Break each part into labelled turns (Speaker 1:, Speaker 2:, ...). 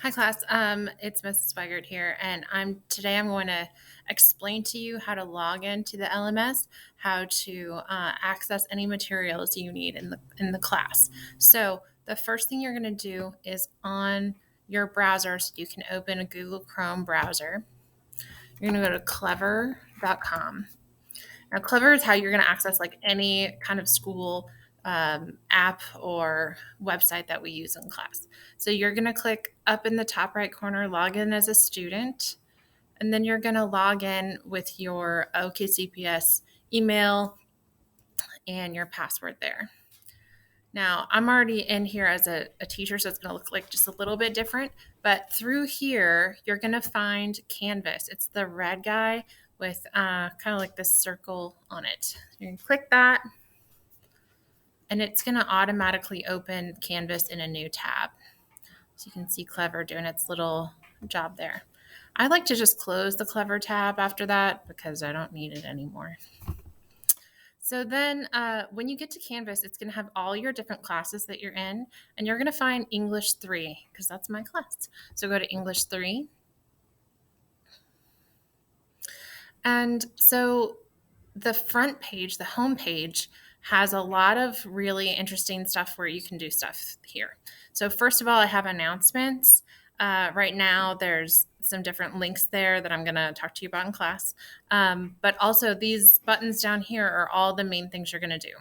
Speaker 1: Hi class, it's Mrs. Swigart here, and I'm going to explain to you how to log into the LMS, how to access any materials you need in the class. So the first thing you're going to do is on your browser, so you can open a Google Chrome browser. You're going to go to clever.com. Now, Clever is how you're going to access like any kind of school app or website that we use in class. So you're going to click up in the top right corner, log in as a student, and then you're going to log in with your OKCPS email and your password there. Now, I'm already in here as a teacher, so it's going to look like just a little bit different. But through here, you're going to find Canvas. It's the red guy with kind of like this circle on it. You can click that, and it's going to automatically open Canvas in a new tab. So you can see Clever doing its little job there. I like to just close the Clever tab after that because I don't need it anymore. So then when you get to Canvas, it's going to have all your different classes that you're in, and you're going to find English 3 because that's my class. So go to English 3. And so the front page, the home page, has a lot of really interesting stuff where you can do stuff here. So first of all, I have announcements. Right now, there's some different links there that I'm going to talk to you about in class. But also these buttons down here are all the main things you're going to do.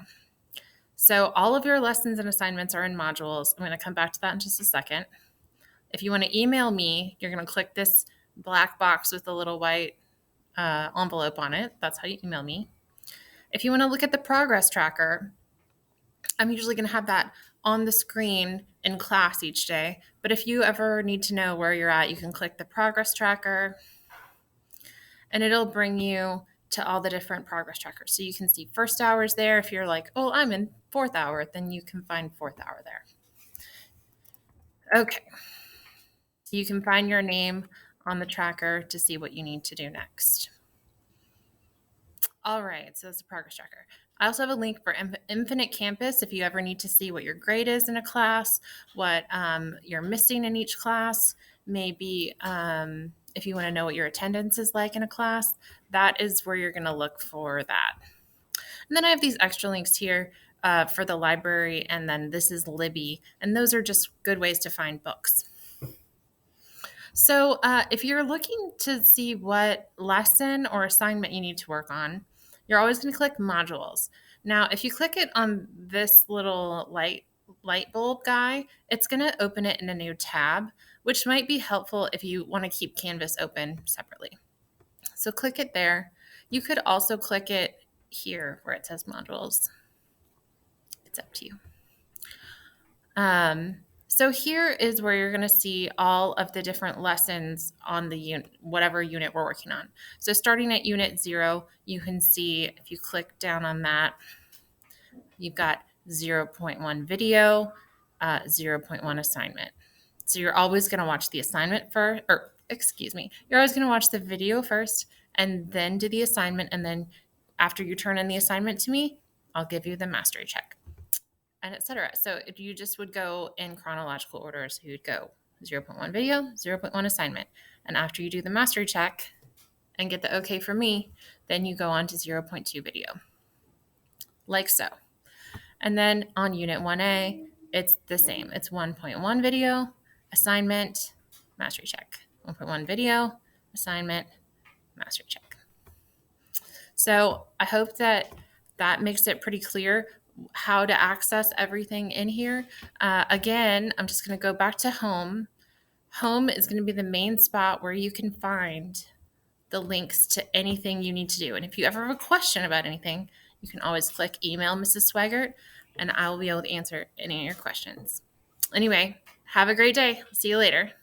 Speaker 1: So all of your lessons and assignments are in modules. I'm going to come back to that in just a second. If you want to email me, you're going to click this black box with the little white envelope on it. That's how you email me. If you want to look at the progress tracker, I'm usually going to have that on the screen in class each day. But if you ever need to know where you're at, you can click the progress tracker and it'll bring you to all the different progress trackers. So you can see first hours there. If you're like, oh, I'm in fourth hour, then you can find fourth hour there. Okay. So you can find your name on the tracker to see what you need to do next. All right, so that's the progress tracker. I also have a link for Infinite Campus if you ever need to see what your grade is in a class, what you're missing in each class, maybe if you want to know what your attendance is like in a class, that is where you're going to look for that. And then I have these extra links here for the library, and then this is Libby, and those are just good ways to find books. So if you're looking to see what lesson or assignment you need to work on, you're always going to click modules. Now, if you click it on this little light bulb guy, it's going to open it in a new tab, which might be helpful if you want to keep Canvas open separately. So click it there. You could also click it here where it says modules. It's up to you. So here is where you're going to see all of the different lessons on the unit, whatever unit we're working on. So starting at unit 0, you can see if you click down on that, you've got 0.1 video, 0.1 assignment. So you're always going to watch the assignment first, you're always going to watch the video first and then do the assignment. And then after you turn in the assignment to me, I'll give you the mastery check. And etc. So if you just would go in chronological order, so you'd go 0.1 video, 0.1 assignment. And after you do the mastery check and get the okay from me, then you go on to 0.2 video, like so. And then on unit 1A, it's the same. It's 1.1 video, assignment, mastery check. 1.1 video, assignment, mastery check. So I hope that makes it pretty clear how to access everything in here. Again, I'm just going to go back to home. Home is going to be the main spot where you can find the links to anything you need to do. And if you ever have a question about anything, you can always click email Mrs. Swigart and I will be able to answer any of your questions. Anyway, have a great day. See you later.